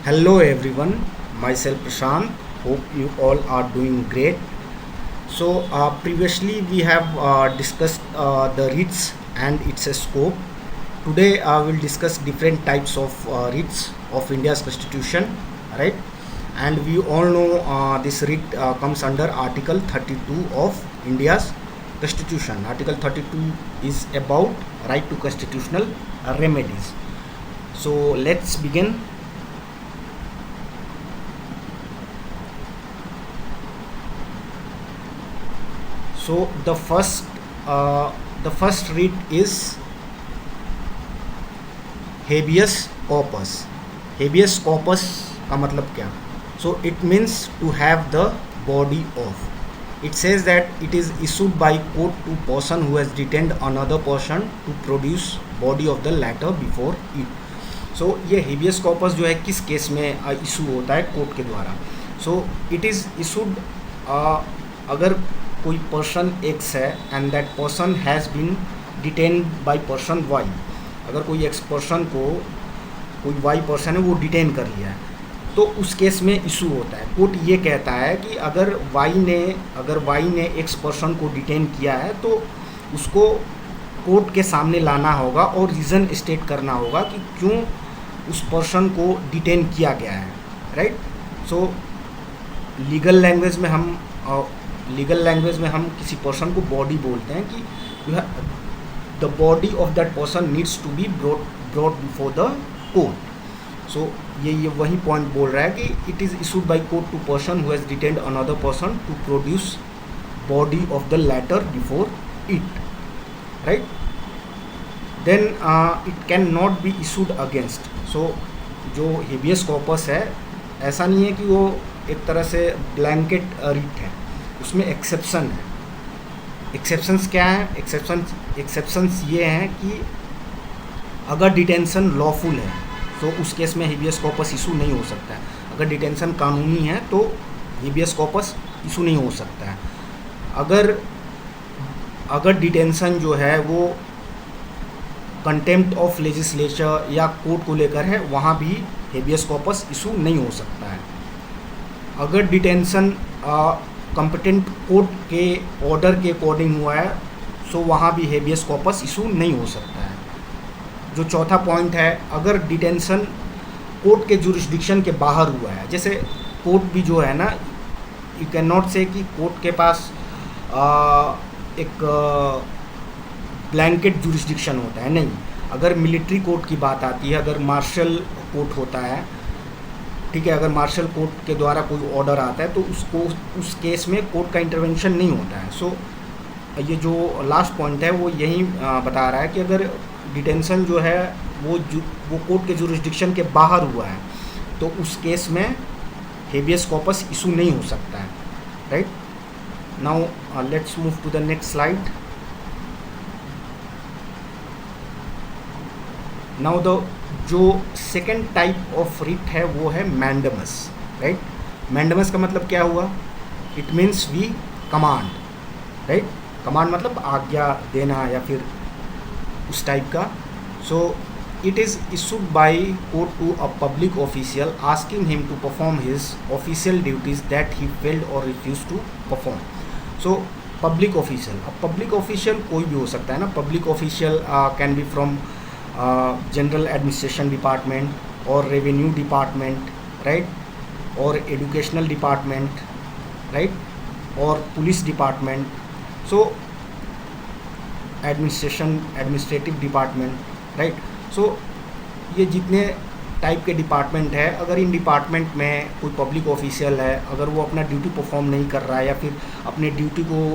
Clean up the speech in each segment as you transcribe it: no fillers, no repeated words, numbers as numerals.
Hello everyone, myself Prashant. Hope you all are doing great. Previously we have discussed the REITs and its scope. Today I will discuss different types of REITs of India's constitution, right? And we all know this REIT comes under Article 32 of India's constitution. Article 32 is about right to constitutional remedies. So let's begin. So the first read is habeas corpus. Habeas corpus का मतलब क्या? So it means to have the body of. It says that it is issued by court to person who has detained another person to produce body of the latter before it. So ये habeas corpus जो है किस case में issue होता है court के द्वारा. So it is issued अगर कोई पर्सन एक्स है and that person has been detain by person Y. अगर कोई एक्स पर्सन को कोई वाई पर्सन है वो डिटेन कर लिया है तो उस केस में इशू होता है. कोर्ट ये कहता है कि अगर वाई ने एक्स पर्सन को डिटेन किया है तो उसको कोर्ट के सामने लाना होगा और रीज़न स्टेट करना होगा कि क्यों उस पर्सन को डिटेन किया गया है, राइट. सो लीगल लैंग्वेज में हम किसी पर्सन को बॉडी बोलते हैं कि the body of that person needs to be brought before the court. So ये वही पॉइंट बोल रहा है कि it is issued by court to person who has detained another person to produce body of the latter before it, right. Then it can not be issued against. So जो habeas corpus है ऐसा नहीं है कि वो एक तरह से ब्लैंकेट रिट है, उसमें एक्सेप्शन है. एक्सेप्शंस क्या हैं? एक्सेप्शंस ये हैं कि अगर डिटेंशन लॉफुल है तो उस केस में हेबियस कॉर्पस इशू नहीं हो सकता है. अगर डिटेंशन कानूनी है तो हेबियस कॉर्पस इशू नहीं हो सकता है. अगर डिटेंशन जो है वो कंटेम्प्ट ऑफ लेजिस्लेचर या कोर्ट को लेकर है वहाँ भी हेबियस कॉर्पस इशू नहीं हो सकता है. अगर डिटेंशन कॉम्पिटेंट कोर्ट के ऑर्डर के अकॉर्डिंग हुआ है सो वहाँ भी हेबियस कॉर्पस इशू नहीं हो सकता है. जो चौथा पॉइंट है, अगर डिटेंशन कोर्ट के जुरिस्डिक्शन के बाहर हुआ है, जैसे कोर्ट भी जो है ना, यू कैन नॉट से कि कोर्ट के पास एक ब्लैंकेट जुरिस्डिक्शन होता है, नहीं. अगर मिलिट्री कोर्ट की बात आती है, अगर मार्शल कोर्ट होता है, ठीक है, अगर मार्शल कोर्ट के द्वारा कोई ऑर्डर आता है तो उसको उस केस में कोर्ट का इंटरवेंशन नहीं होता है. सो ये जो लास्ट पॉइंट है वो यही बता रहा है कि अगर डिटेंशन जो है वो कोर्ट के जुरिस्डिक्शन के बाहर हुआ है तो उस केस में हेबियस कॉर्पस इशू नहीं हो सकता है, right. Now let's move to the next slide. Now the जो सेकेंड टाइप ऑफ रिट है वो है मैंडमस, राइट. मैंडमस का मतलब क्या हुआ? It means we command, right. Command मतलब आज्ञा देना या फिर उस टाइप का. So it is issued by court to a public official asking him to perform his official duties that he failed और refuse to perform. So public official, अब public official कोई भी हो सकता है ना. Public official can be from general administration department और revenue department, right, और एजुकेशनल डिपार्टमेंट, राइट, और पुलिस डिपार्टमेंट. सो एडमिनिस्ट्रेटिव डिपार्टमेंट, राइट. सो ये जितने टाइप के डिपार्टमेंट है, अगर इन डिपार्टमेंट में कोई पब्लिक ऑफिशियल है, अगर वो अपना ड्यूटी परफॉर्म नहीं कर रहा है या फिर अपने ड्यूटी को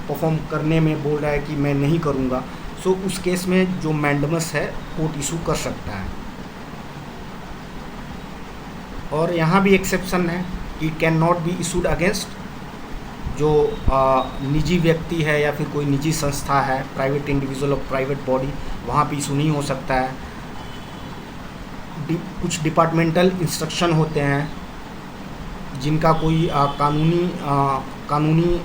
परफॉर्म करने में बोल रहा है कि मैं नहीं करूँगा, सो उस केस में जो मैंडमस है कोर्ट इशू कर सकता है. और यहाँ भी एक्सेप्शन है, it can not be issued against जो निजी व्यक्ति है या फिर कोई निजी संस्था है, प्राइवेट इंडिविजुअल और प्राइवेट बॉडी, वहाँ भी इशू नहीं हो सकता है. कुछ डिपार्टमेंटल इंस्ट्रक्शन होते हैं जिनका कोई कानूनी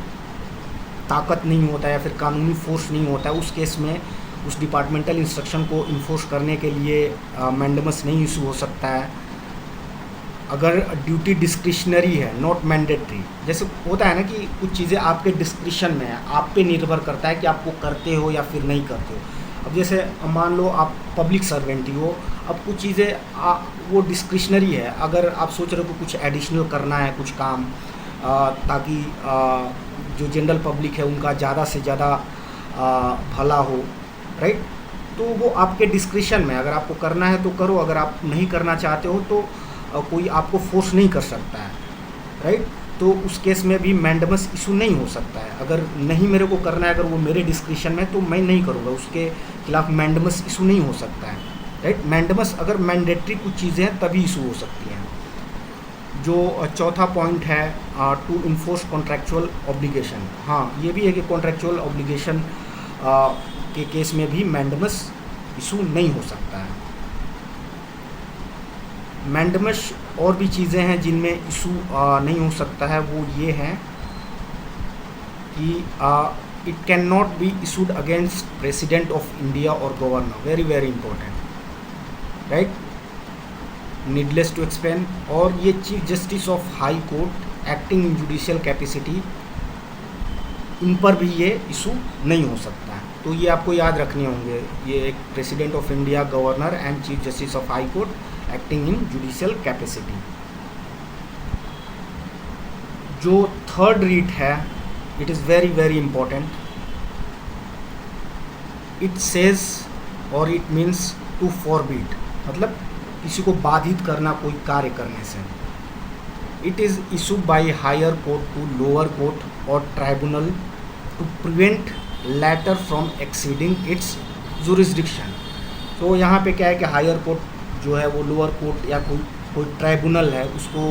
ताकत नहीं होता है या फिर कानूनी फोर्स नहीं होता है, उस केस में उस डिपार्टमेंटल इंस्ट्रक्शन को इन्फोर्स करने के लिए मैंडमस नहीं इशू हो सकता है. अगर ड्यूटी डिस्क्रिशनरी है, नॉट मैंडेटरी, जैसे होता है ना कि कुछ चीज़ें आपके डिस्क्रिशन में है, आप पे निर्भर करता है कि आपको करते हो या फिर नहीं करते हो। अब जैसे मान लो आप पब्लिक सर्वेंट ही हो, अब कुछ चीज़ें वो डिस्क्रिशनरी है, अगर आप सोच रहे हो कि कुछ एडिशनल करना है कुछ काम, ताकि जो जनरल पब्लिक है उनका ज़्यादा से ज़्यादा भला हो, राइट, तो वो आपके डिस्क्रिशन में, अगर आपको करना है तो करो, अगर आप नहीं करना चाहते हो तो कोई आपको फोर्स नहीं कर सकता है, राइट। तो उस केस में भी मैंडेमस इशू नहीं हो सकता है। अगर नहीं मेरे को करना है, अगर वो मेरे डिस्क्रिशन में, तो मैं नहीं करूँगा, उसके खिलाफ मैंडेमस इशू नहीं हो सकता है, राइट। मैंडेमस अगर मैंडेटरी कुछ चीज़ें हैं तभी इशू हो सकती हैं। जो चौथा पॉइंट है, टू इन्फोर्स कॉन्ट्रैक्चुअल ऑब्लिगेशन, हाँ ये भी है कि कॉन्ट्रैक्चुअल ऑब्लिगेशन के केस में भी मैंडेमस इशू नहीं हो सकता है। मैंडेमस और भी चीज़ें हैं जिनमें इशू नहीं हो सकता है, वो ये हैं कि it can not be issued against president of India और governor, very very important, right, needless to explain. और ये chief justice of high court acting in judicial capacity, इन पर भी ये इशू नहीं हो सकता है। तो ये आपको याद रखने होंगे, ये एक president of India, governor and chief justice of high court acting in judicial capacity. जो थर्ड रीट है, it is very very important. It says और इट मीन्स टू फॉरबिड, मतलब किसी को बाधित करना कोई कार्य करने से। It is issued by higher court to lower court और tribunal to prevent latter from exceeding its jurisdiction. तो यहाँ पे क्या है कि हायर कोर्ट जो है वो लोअर कोर्ट या कोई ट्राइब्यूनल है उसको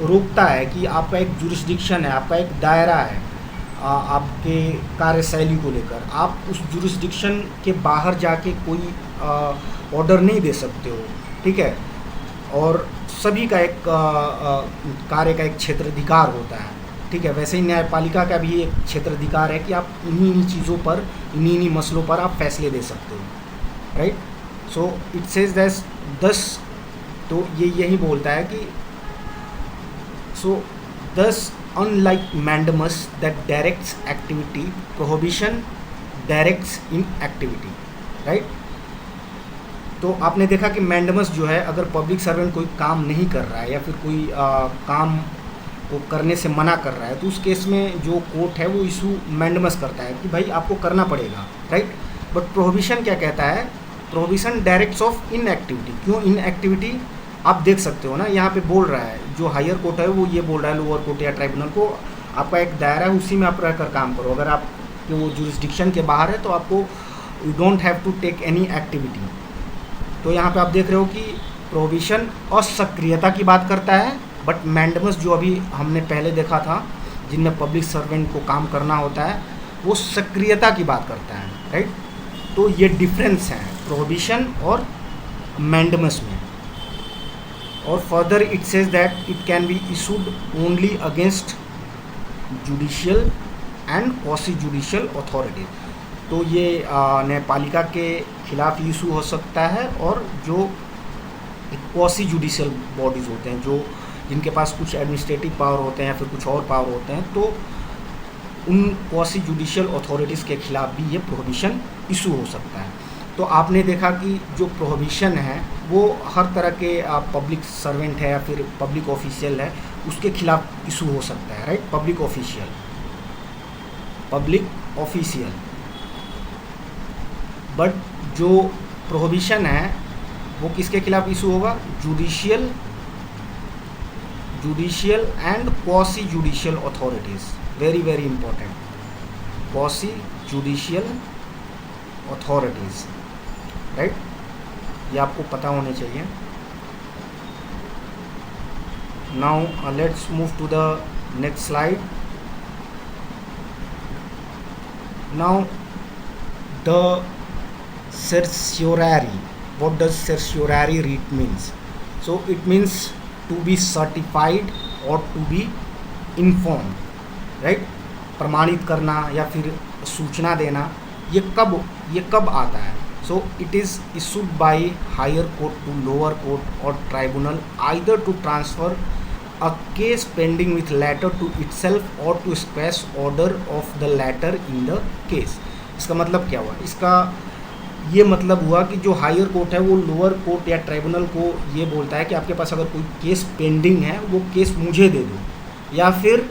रोकता है कि आपका एक जुरिस्डिक्शन है, आपका एक दायरा है आपके कार्यशैली को लेकर, आप उस जुरिस्डिक्शन के बाहर जाके कोई ऑर्डर नहीं दे सकते हो, ठीक है। और सभी का एक कार्य का एक क्षेत्राधिकार होता है, ठीक है। वैसे ही न्यायपालिका का भी एक क्षेत्राधिकार है कि आप इन्हीं चीज़ों पर, इन्हीं मसलों पर आप फैसले दे सकते हो, right. So it says that दस, तो ये यही बोलता है कि सो दस unlike mandamus that directs activity, prohibition directs in activity, right. तो आपने देखा कि मैंडेमस जो है, अगर पब्लिक सर्वेंट कोई काम नहीं कर रहा है या फिर कोई काम को करने से मना कर रहा है, तो उस केस में जो कोर्ट है वो इशू मैंडेमस करता है कि भाई आपको करना पड़ेगा, राइट। बट प्रोहिबिशन क्या कहता है, प्रोहिबिशन डायरेक्ट्स ऑफ इनएक्टिविटी। क्यों इनएक्टिविटी, आप देख सकते हो ना, यहाँ पे बोल रहा है जो हायर कोर्ट है वो ये बोल रहा है लोअर कोर्ट या ट्राइब्यूनल को, आपका एक दायरा है, उसी में आप रहकर काम करो। अगर आप वो जुरिस्डिक्शन के बाहर है तो आपको you don't have to take any activity. तो यहाँ पे आप देख रहे हो कि प्रोहिबिशन असक्रियता की बात करता है, बट मैंडेमस जो अभी हमने पहले देखा था जिनमें पब्लिक सर्वेंट को काम करना होता है, वो सक्रियता की बात करता है, राइट। तो ये डिफरेंस है प्रोहिबिशन और मैंडेमस में। और further it says that it can be issued only against judicial and quasi judicial authority. तो ये न्यायपालिका के खिलाफ इशू हो सकता है, और जो क्वासी जुडिशियल बॉडीज़ होते हैं, जो जिनके पास कुछ एडमिनिस्ट्रेटिव पावर होते हैं या फिर कुछ और पावर होते हैं, तो उन क्वासी जुडिशियल अथॉरिटीज़ के खिलाफ भी ये प्रोहिबिशन इशू हो सकता है। तो आपने देखा कि जो प्रोहिबिशन है वो हर तरह के पब्लिक सर्वेंट है या फिर पब्लिक ऑफिशियल है उसके खिलाफ इशू हो सकता है, राइट। पब्लिक ऑफिशियल, बट जो प्रोहिबिशन है वो किसके खिलाफ इशू होगा, judicial and quasi judicial authorities, very very important, quasi judicial authorities, right. ये आपको पता होने चाहिए। Now let's move to the next slide. Now the certiorari, what does certiorari writ means? So it means to be certified or to be informed, right। प्रमाणित करना या फिर सूचना देना, ये कब आता है। So it is issued by higher court to lower court or tribunal either to transfer a case pending with latter to itself or to express order of the latter in the case. इसका मतलब क्या हुआ? इसका ये मतलब हुआ कि जो हायर कोर्ट है वो लोअर कोर्ट या ट्राइब्यूनल को ये बोलता है कि आपके पास अगर कोई केस पेंडिंग है वो केस मुझे दे दो, या फिर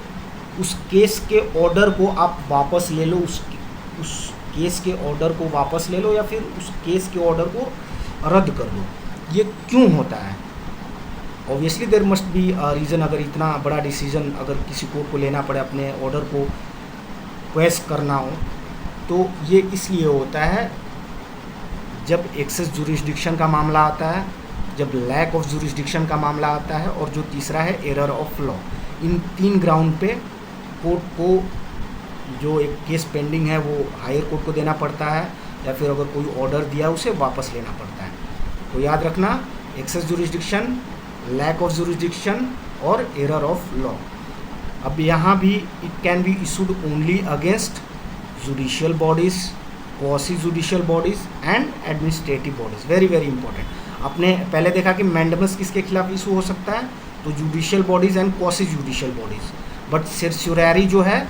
उस केस के ऑर्डर को आप वापस ले लो, उस केस के ऑर्डर को वापस ले लो, या फिर उस केस के ऑर्डर को रद्द कर दो। ये क्यों होता है? Obviously there must be reason. अगर इतना बड़ा डिसीजन अगर किसी कोर्ट को लेना पड़े, अपने ऑर्डर को क्वेश करना हो, तो ये इसलिए होता है जब एक्सेस जुरिस्डिक्शन का मामला आता है, जब लैक ऑफ जुरिस्डिक्शन का मामला आता है, और जो तीसरा है error of law. In 3 ground पे कोर्ट को जो एक केस पेंडिंग है वो हायर कोर्ट को देना पड़ता है, या फिर अगर कोई ऑर्डर दिया उसे वापस लेना पड़ता है। तो याद रखना, excess jurisdiction, lack of jurisdiction और एरर ऑफ लॉ। अब यहाँ भी it can be issued only against judicial bodies, quasi judicial bodies and administrative bodies. Very very important. आपने पहले देखा कि मैंडेमस किसके खिलाफ इशू हो सकता है, तो judicial bodies and quasi judicial bodies. But certiorari जो है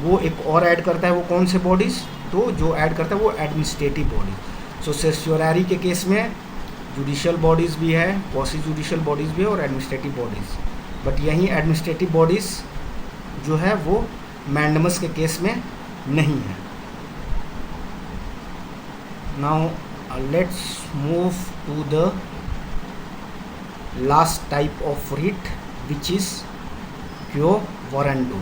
वो एक और ऐड करता है, वो कौन से बॉडीज़? तो जो ऐड करता है वो एडमिनिस्ट्रेटिव बॉडीज। सो सर्स्योररी के केस में जुडिशियल बॉडीज़ भी है, क्वासी जुडिशियल बॉडीज़ भी है और एडमिनिस्ट्रेटिव बॉडीज़। बट यहीं एडमिनिस्ट्रेटिव बॉडीज़ जो है वो मैंडेमस के केस में नहीं है। Now let's move to the last type of writ which is quo warranto.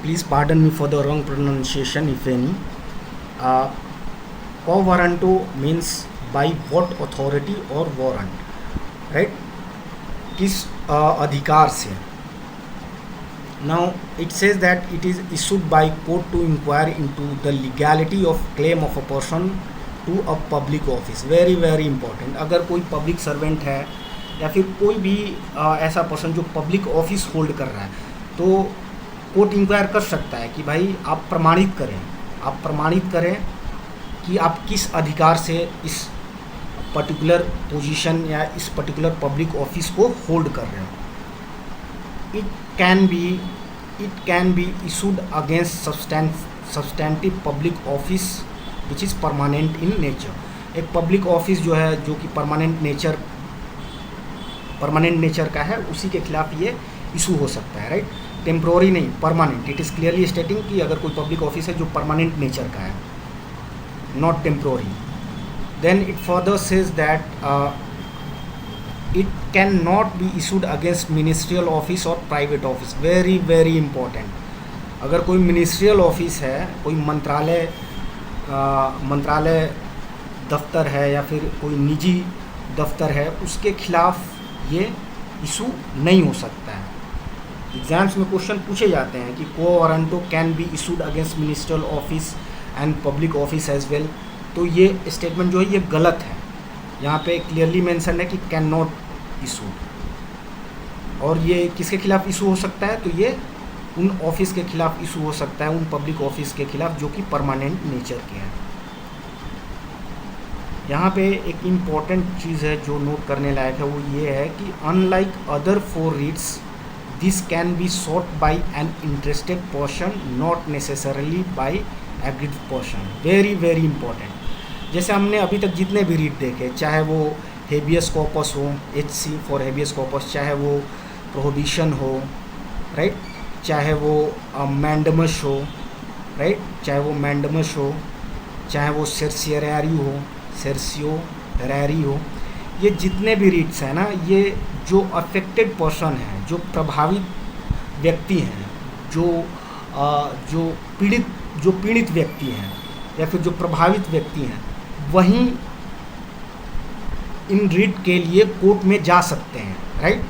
Please pardon me for the wrong pronunciation if any. Quo warranto means by what authority or warrant, right? किस अधिकार से? Now it says that it is issued by court to inquire into the legality of claim of a person to a public office. Very very important. अगर कोई public servant है या फिर कोई भी ऐसा पर्सन जो पब्लिक ऑफिस होल्ड कर रहा है, तो कोर्ट इंक्वायर कर सकता है कि भाई आप प्रमाणित करें कि आप किस अधिकार से इस पर्टिकुलर पोजीशन या इस पर्टिकुलर पब्लिक ऑफिस को होल्ड कर रहे हो। It can be issued against substantive public office which is permanent in nature. एक पब्लिक ऑफिस जो है जो कि परमानेंट नेचर का है, उसी के खिलाफ ये इशू हो सकता है, राइट? टेम्प्रोरी नहीं, परमानेंट। इट इज़ क्लियरली स्टेटिंग कि अगर कोई पब्लिक ऑफिस है जो परमानेंट नेचर का है, not temporary. Then it further says that it can not be issued against ministerial office और private office. Very very important. अगर कोई मिनिस्ट्रियल ऑफिस है, कोई मंत्रालय दफ्तर है या फिर कोई निजी दफ्तर है, उसके खिलाफ ये इशू नहीं हो सकता है। एग्जाम्स में क्वेश्चन पूछे जाते हैं कि quo warranto can be issued against ministerial office and public office as well. तो ये स्टेटमेंट जो है ये गलत है। यहाँ पे क्लियरली मेंशन है कि कैन नॉट इशूड। और ये किसके खिलाफ इशू हो सकता है? तो ये उन ऑफिस के खिलाफ इशू हो सकता है, उन पब्लिक ऑफिस के खिलाफ जो कि परमानेंट नेचर के हैं। यहाँ पे एक इम्पॉर्टेंट चीज़ है जो नोट करने लायक है, वो ये है कि unlike other 4 writs this can be sought by an interested person, not necessarily by aggrieved person. Very very important. जैसे हमने अभी तक जितने भी रीट देखे, चाहे वो हेबियस कॉर्पस हो, HC फॉर हेबियस कॉर्पस, चाहे वो प्रोहिबिशन हो, राइट, चाहे वो मैंडमस हो, राइट, चाहे वो मैंडमस हो, चाहे वो सर्सियररी हो, सर्सियोररी हो, ये जितने भी रीट्स हैं ना, ये जो अफेक्टेड पर्सन है, जो प्रभावित व्यक्ति हैं, जो पीड़ित व्यक्ति हैं या फिर जो प्रभावित व्यक्ति हैं, वहीं इन रीट के लिए कोर्ट में जा सकते हैं, राइट।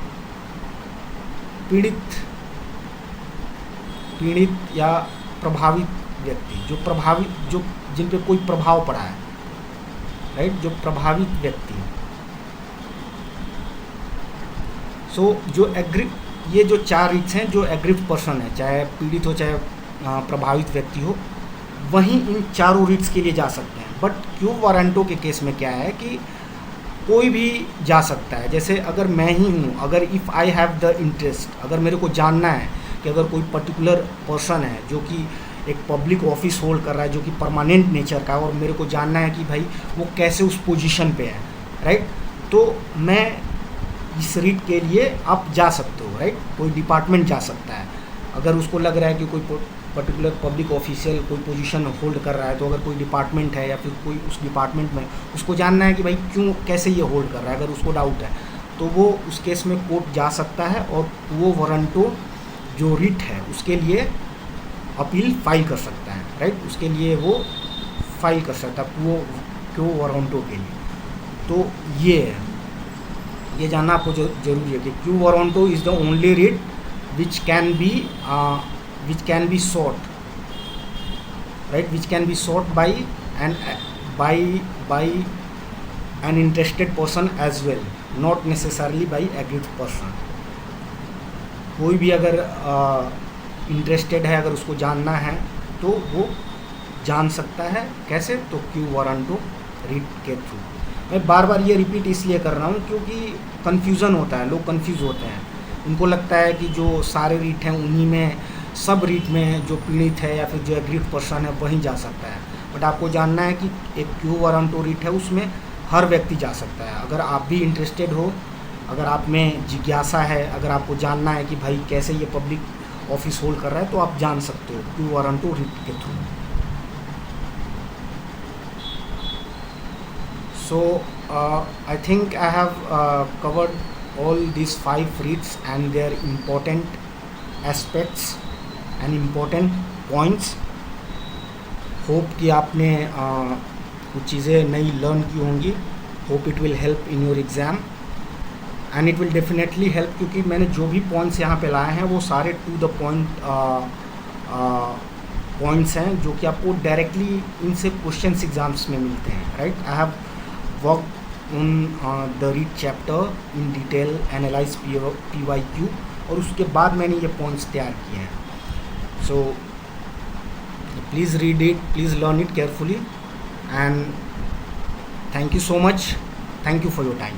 पीड़ित या प्रभावित व्यक्ति, जो जिन पे कोई प्रभाव पड़ा है, राइट, जो प्रभावित व्यक्ति। सो ये जो 4 रीट्स हैं, जो एग्रीव्ड पर्सन है, चाहे पीड़ित हो चाहे प्रभावित व्यक्ति हो, वहीं इन चारों रीट्स के लिए जा सकते हैं। बट क्यू वारंटो के केस में क्या है कि कोई भी जा सकता है। जैसे अगर मैं ही हूँ, अगर if I have the interest, अगर मेरे को जानना है कि अगर कोई पर्टिकुलर पर्सन है जो कि एक पब्लिक ऑफिस होल्ड कर रहा है, जो कि परमानेंट नेचर का है, और मेरे को जानना है कि भाई वो कैसे उस पोजीशन पे है, राइट, तो मैं इस रीट के लिए आप जा सकते हो, राइट। कोई डिपार्टमेंट जा सकता है, अगर उसको लग रहा है कि कोई पर्टिकुलर पब्लिक ऑफिशियल कोई पोजीशन होल्ड कर रहा है, तो अगर कोई डिपार्टमेंट है या फिर कोई उस डिपार्टमेंट में उसको जानना है कि भाई क्यों कैसे ये होल्ड कर रहा है, अगर उसको डाउट है तो वो उस केस में कोर्ट जा सकता है और वो वारंटो जो रिट है उसके लिए अपील फाइल कर सकता है, राइट, उसके लिए वो फाइल कर सकता है वो क्यो वारंटो के लिए। तो ये है, ये जानना आपको जरूरी है कि quo warranto is the only writ which can be sought, right, which can be sought by an by an interested person as well, not necessarily by aggrieved person। कोई भी अगर इंटरेस्टेड है, अगर उसको जानना है तो वो जान सकता है। कैसे? तो क्यू वारंटो रिट के थ्रू। मैं बार बार ये रिपीट इसलिए कर रहा हूँ क्योंकि कन्फ्यूज़न होता है, लोग कन्फ्यूज़ होते हैं, उनको लगता है कि जो सारे रीट हैं उन्हीं में, सब रीट में जो पीड़ित है या फिर जो एग्रीड पर्सन है वहीं जा सकता है। बट आपको जानना है कि एक क्यू वारंटो रीट है उसमें हर व्यक्ति जा सकता है। अगर आप भी इंटरेस्टेड हो, अगर आप में जिज्ञासा है, अगर आपको जानना है कि भाई कैसे ये पब्लिक ऑफिस होल्ड कर रहा है, तो आप जान सकते हो क्यू वारंटो रिट के through. So I think I have covered all these 5 reads and their important aspects and important points. Hope कि आपने कुछ चीज़ें नई लर्न की होंगी। Hope it will help in your exam and it will definitely help, क्योंकि मैंने जो भी पॉइंट्स यहाँ पे लाए हैं वो सारे टू द पॉइंट पॉइंट्स हैं जो कि आपको डायरेक्टली इनसे क्वेश्चंस एग्जाम्स में मिलते हैं, right. I have work on the read chapter in detail, analyse PYQ, और उसके बाद मैंने ये पॉइंट्स तैयार किए हैं। So please read it, please learn it carefully, and thank you so much, thank you for your time.